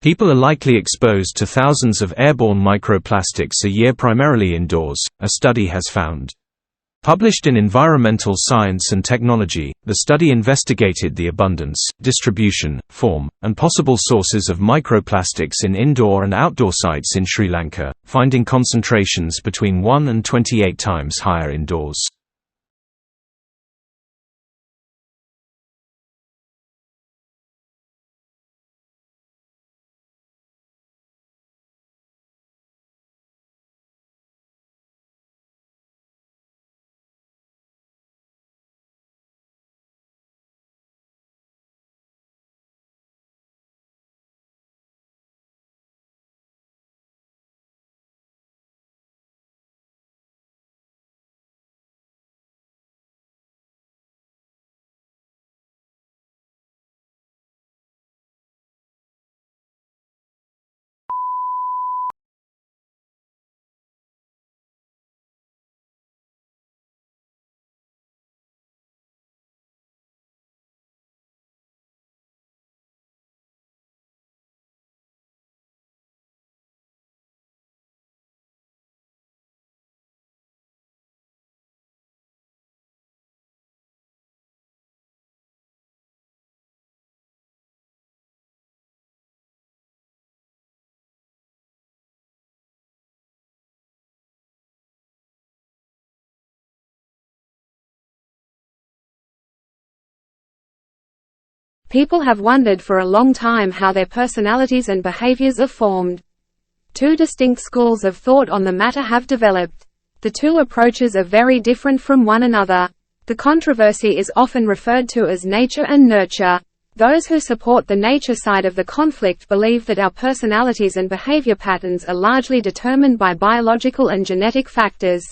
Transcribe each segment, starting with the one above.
People are likely exposed to thousands of airborne microplastics a year primarily indoors, a study has found. Published in Environmental Science and Technology, the study investigated the abundance, distribution, form, and possible sources of microplastics in indoor and outdoor sites in Sri Lanka, finding concentrations between 1 and 28 times higher indoors. People have wondered for a long time how their personalities and behaviors are formed. Two distinct schools of thought on the matter have developed. The two approaches are very different from one another. The controversy is often referred to as nature and nurture. Those who support the nature side of the conflict believe that our personalities and behavior patterns are largely determined by biological and genetic factors.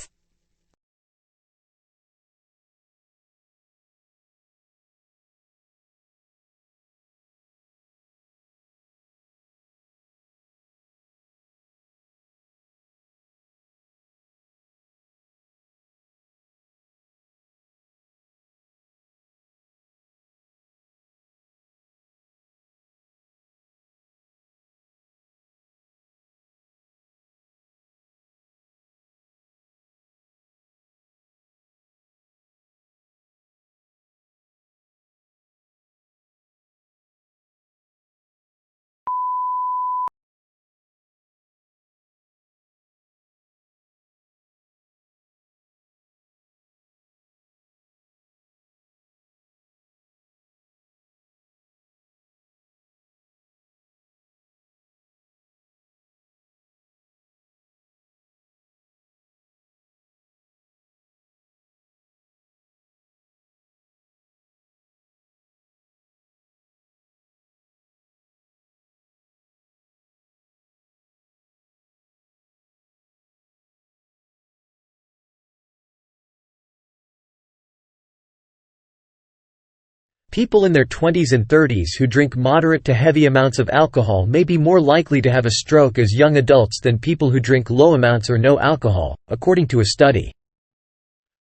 People in their 20s and 30s who drink moderate to heavy amounts of alcohol may be more likely to have a stroke as young adults than people who drink low amounts or no alcohol, according to a study.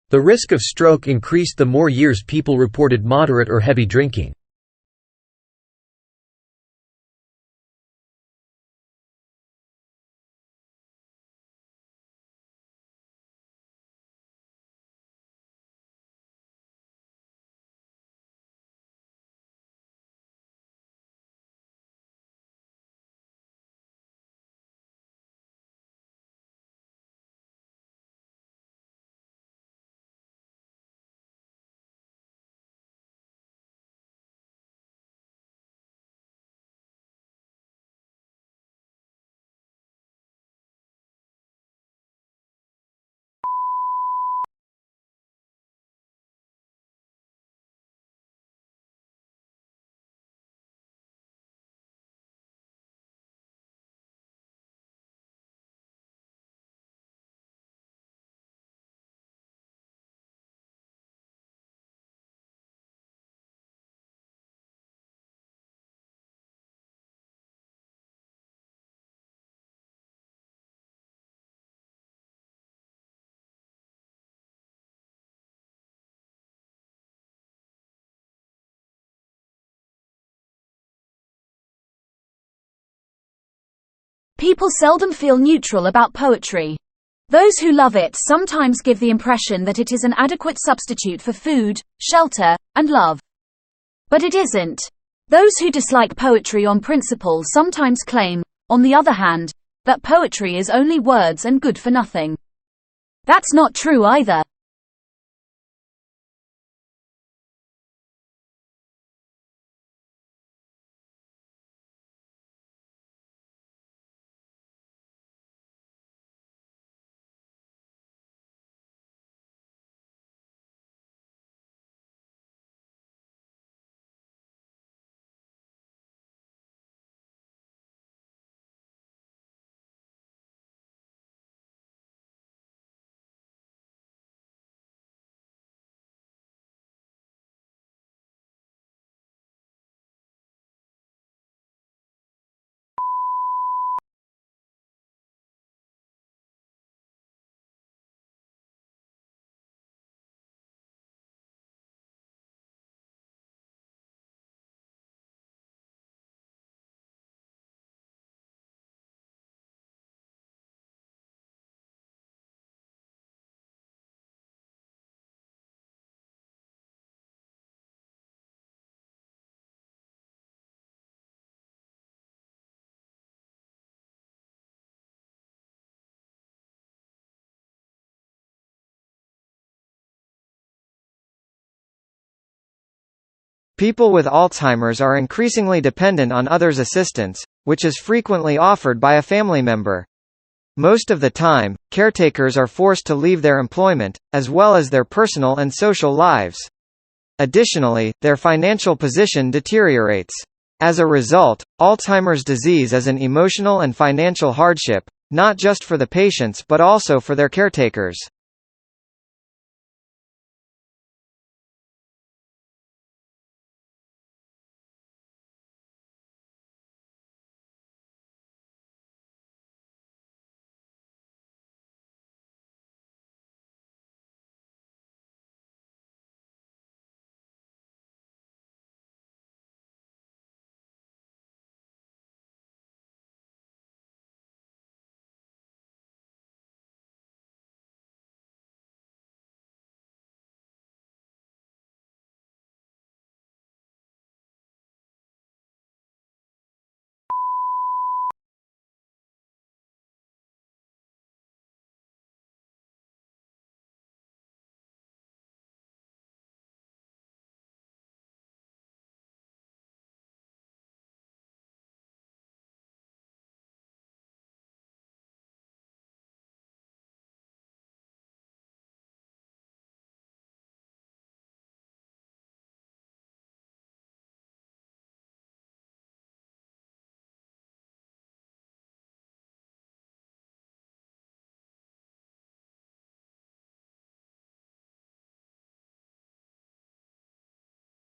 The risk of stroke increased the more years people reported moderate or heavy drinking. People seldom feel neutral about poetry. Those who love it sometimes give the impression that it is an adequate substitute for food, shelter, and love. But it isn't. Those who dislike poetry on principle sometimes claim, on the other hand, that poetry is only words and good for nothing. That's not true either. People with Alzheimer's are increasingly dependent on others' assistance, which is frequently offered by a family member. Most of the time, caretakers are forced to leave their employment, as well as their personal and social lives. Additionally, their financial position deteriorates. As a result, Alzheimer's disease is an emotional and financial hardship, not just for the patients but also for their caretakers.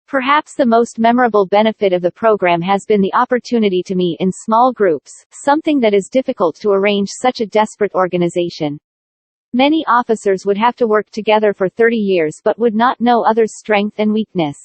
Perhaps the most memorable benefit of the program has been the opportunity to meet in small groups, something that is difficult to arrange such a desperate organization. Many officers would have to work together for 30 years but would not know others' strength and weakness.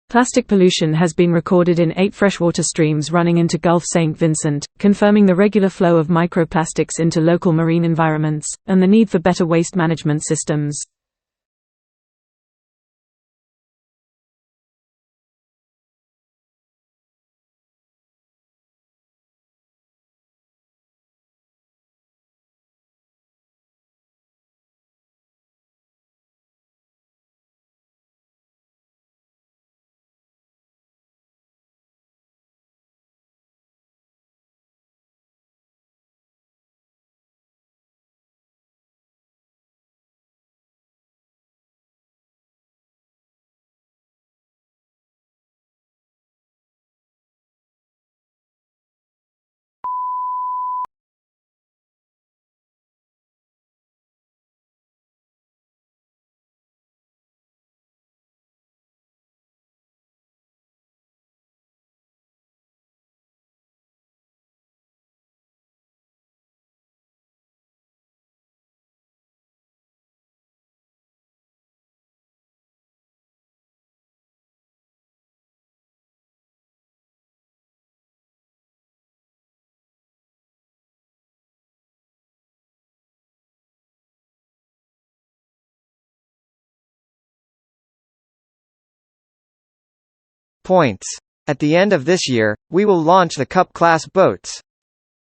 Plastic pollution has been recorded in 8 freshwater streams running into Gulf St. Vincent, confirming the regular flow of microplastics into local marine environments, and the need for better waste management systems. Points. At the end of this year, we will launch the Cup-class boats.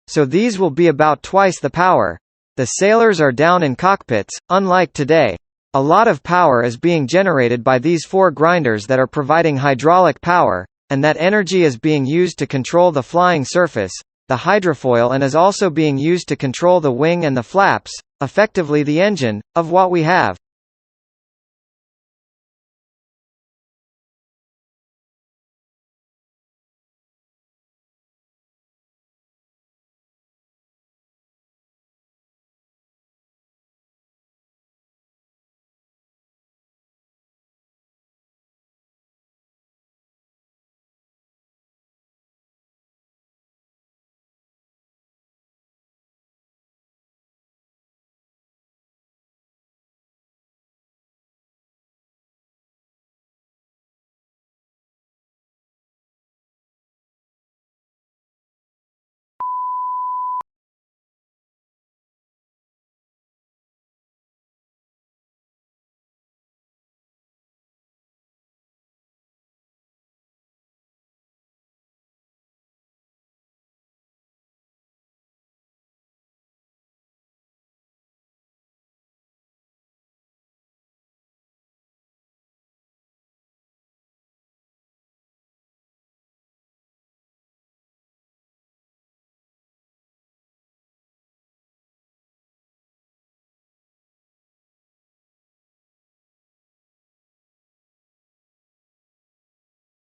So these will be about twice the power. The sailors are down in cockpits, unlike today. A lot of power is being generated by these 4 grinders that are providing hydraulic power, and that energy is being used to control the flying surface, the hydrofoil, and is also being used to control the wing and the flaps, effectively the engine, of what we have.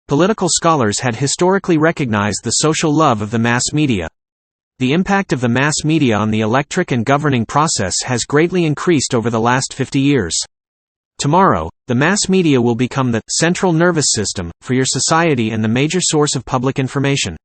Political scholars had historically recognized the social love of the mass media. The impact of the mass media on the electric and governing process has greatly increased over the last 50 years. Tomorrow, the mass media will become the central nervous system for your society and the major source of public information.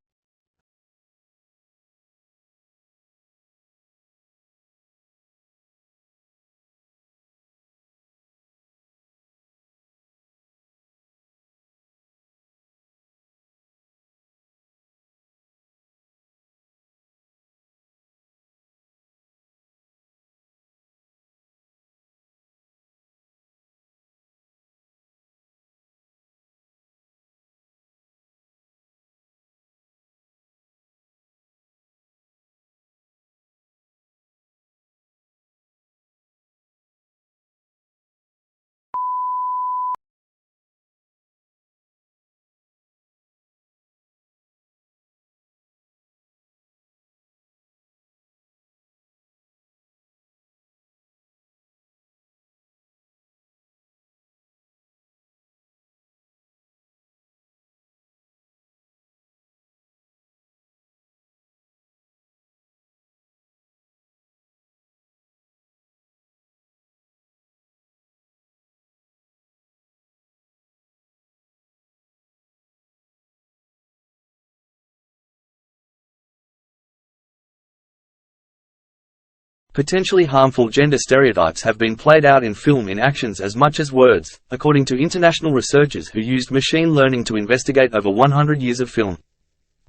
Potentially harmful gender stereotypes have been played out in film in actions as much as words, according to international researchers who used machine learning to investigate over 100 years of film.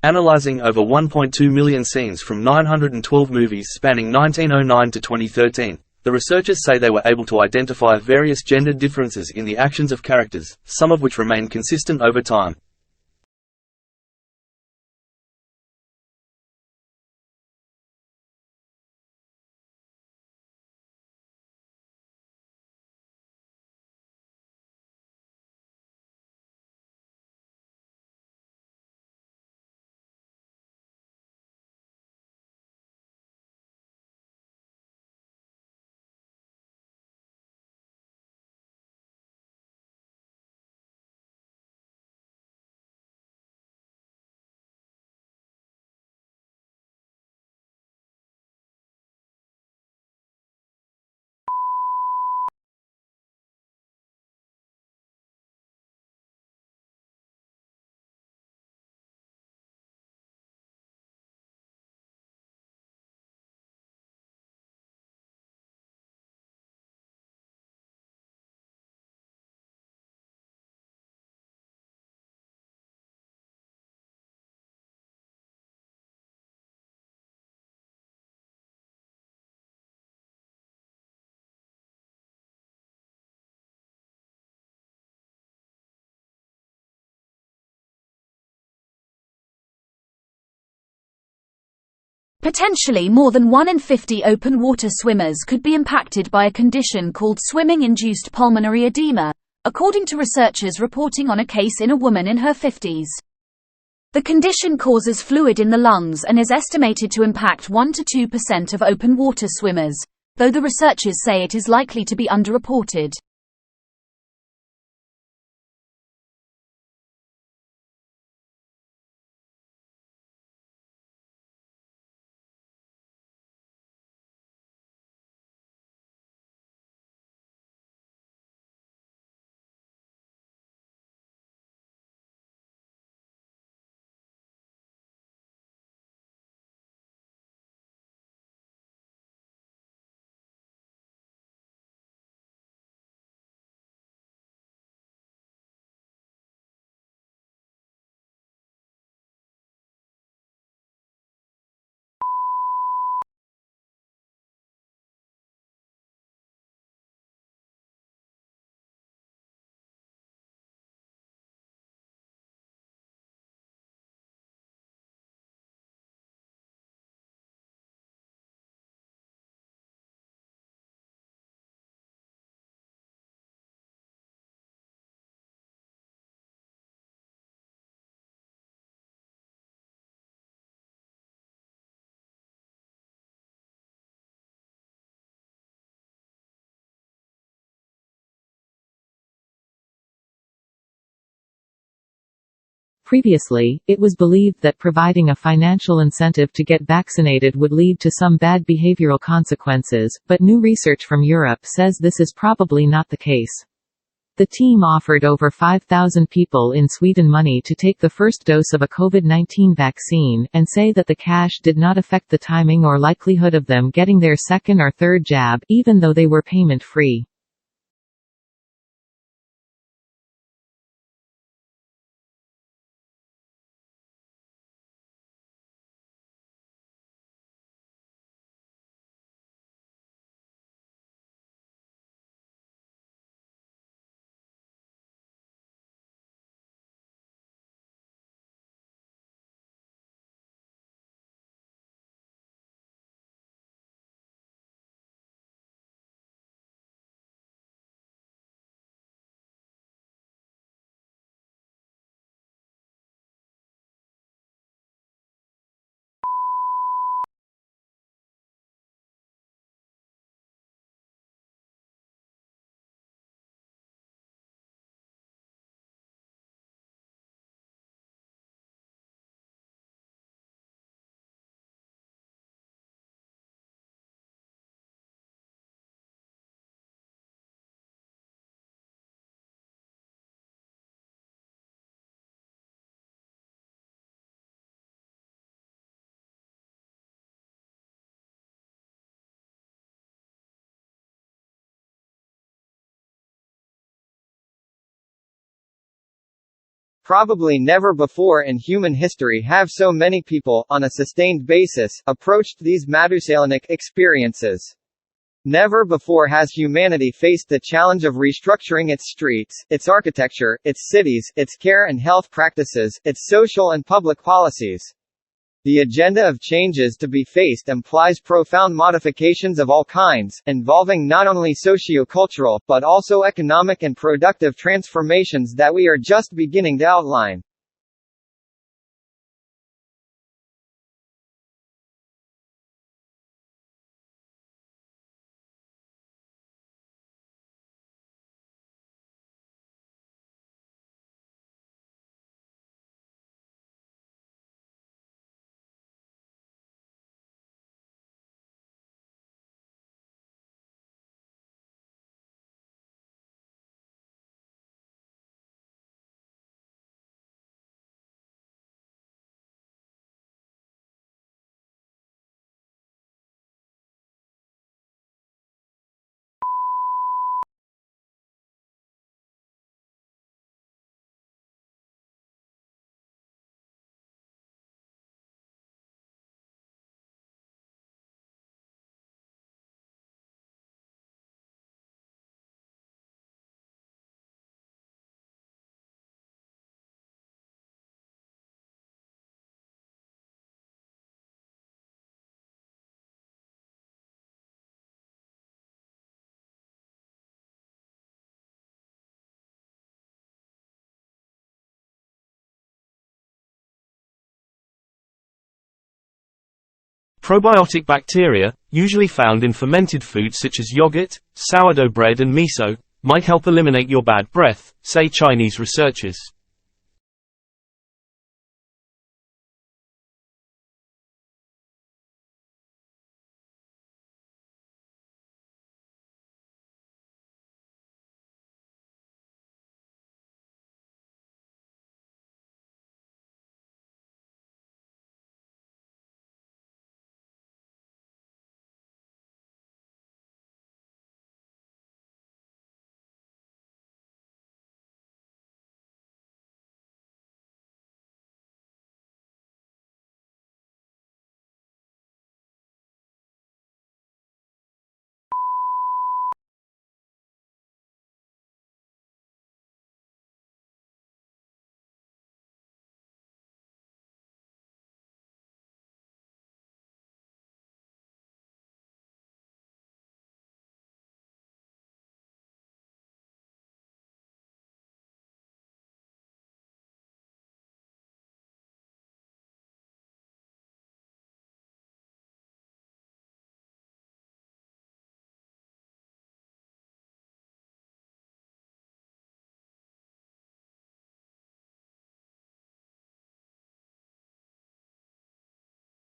Analyzing over 1.2 million scenes from 912 movies spanning 1909 to 2013, the researchers say they were able to identify various gender differences in the actions of characters, some of which remain consistent over time. Potentially more than 1 in 50 open water swimmers could be impacted by a condition called swimming-induced pulmonary edema, according to researchers reporting on a case in a woman in her 50s. The condition causes fluid in the lungs and is estimated to impact 1 to 2% of open water swimmers, though the researchers say it is likely to be underreported. Previously, it was believed that providing a financial incentive to get vaccinated would lead to some bad behavioral consequences, but new research from Europe says this is probably not the case. The team offered over 5,000 people in Sweden money to take the first dose of a COVID-19 vaccine, and say that the cash did not affect the timing or likelihood of them getting their second or third jab, even though they were payment-free. Probably never before in human history have so many people, on a sustained basis, approached these Mathusalonic experiences. Never before has humanity faced the challenge of restructuring its streets, its architecture, its cities, its care and health practices, its social and public policies. The agenda of changes to be faced implies profound modifications of all kinds, involving not only socio-cultural, but also economic and productive transformations that we are just beginning to outline. Probiotic bacteria, usually found in fermented foods such as yogurt, sourdough bread and miso, might help eliminate your bad breath, say Chinese researchers.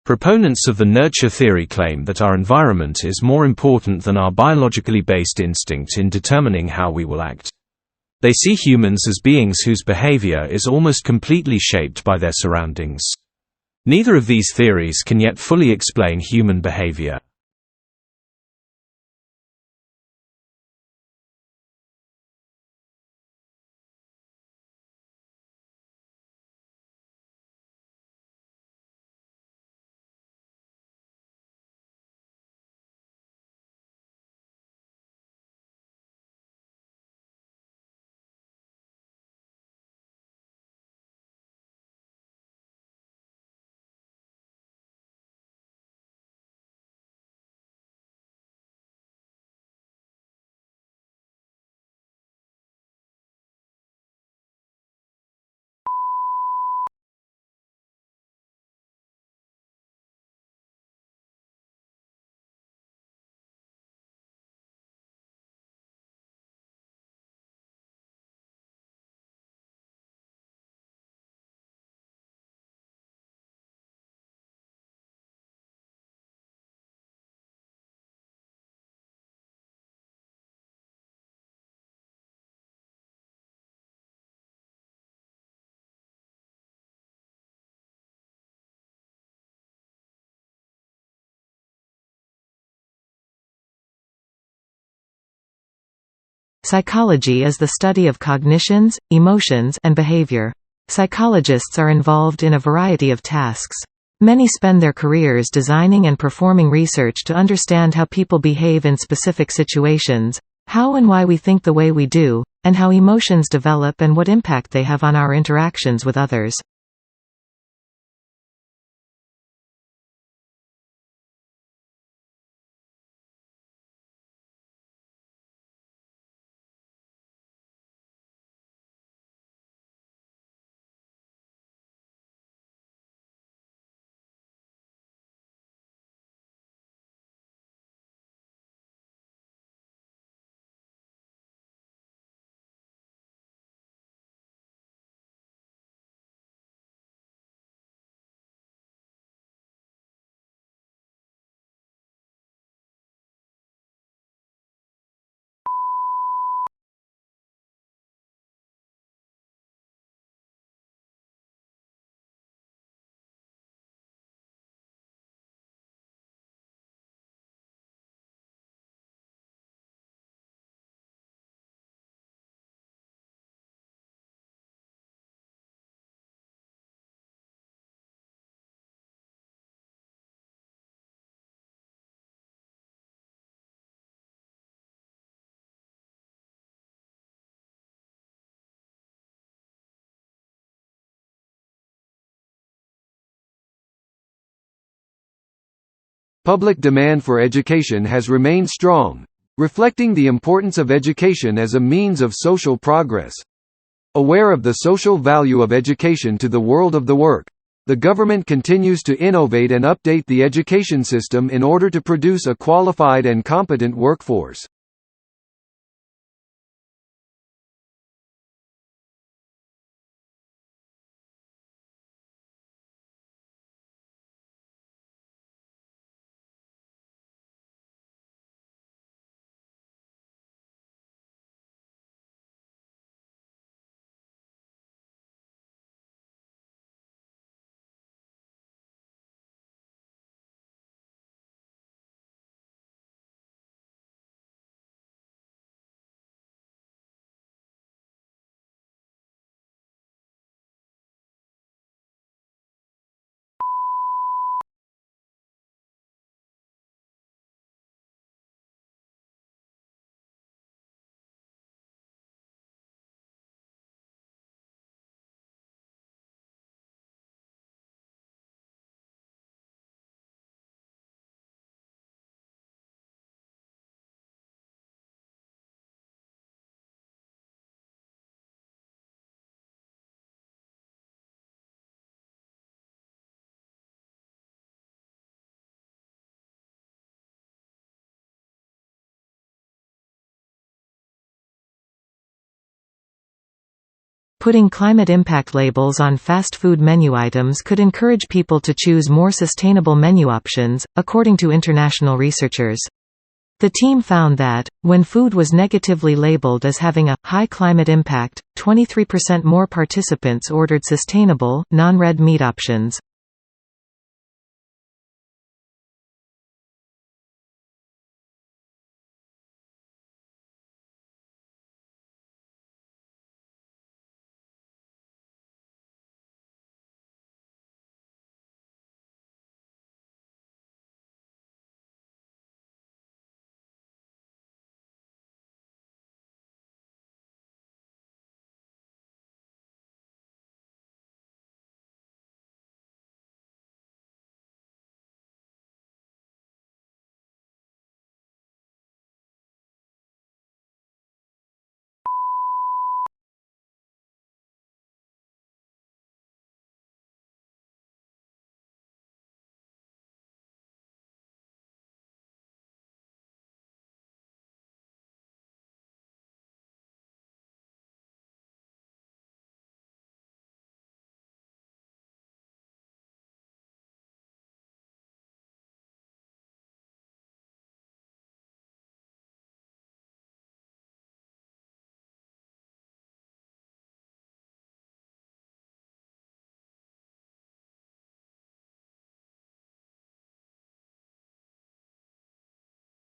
Proponents of the nurture theory claim that our environment is more important than our biologically based instinct in determining how we will act. They see humans as beings whose behavior is almost completely shaped by their surroundings. Neither of these theories can yet fully explain human behavior. Psychology is the study of cognitions, emotions, and behavior. Psychologists are involved in a variety of tasks. Many spend their careers designing and performing research to understand how people behave in specific situations, how and why we think the way we do, and how emotions develop and what impact they have on our interactions with others. Public demand for education has remained strong, reflecting the importance of education as a means of social progress. Aware of the social value of education to the world of the work, the government continues to innovate and update the education system in order to produce a qualified and competent workforce. Putting climate impact labels on fast food menu items could encourage people to choose more sustainable menu options, according to international researchers. The team found that, when food was negatively labeled as having a high climate impact, 23% more participants ordered sustainable, non-red meat options.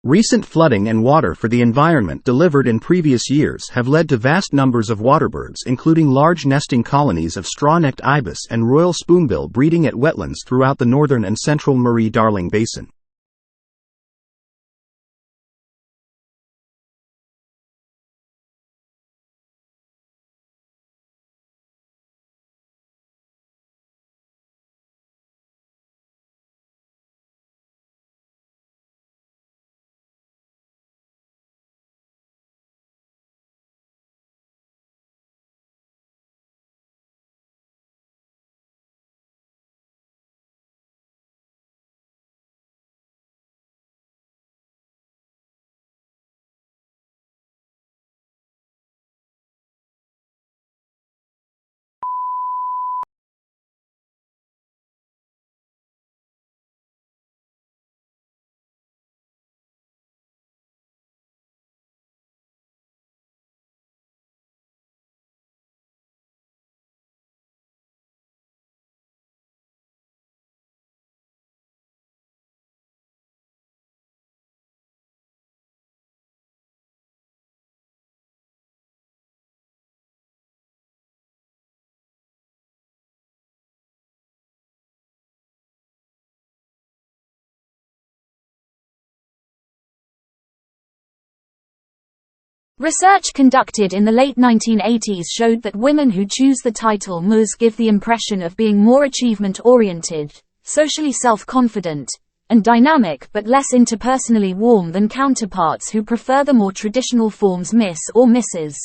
Recent flooding and water for the environment delivered in previous years have led to vast numbers of waterbirds, including large nesting colonies of straw-necked ibis and royal spoonbill breeding at wetlands throughout the northern and central Murray-Darling Basin. Research conducted in the late 1980s showed that women who choose the title Ms. give the impression of being more achievement-oriented, socially self-confident, and dynamic but less interpersonally warm than counterparts who prefer the more traditional forms Miss or Mrs.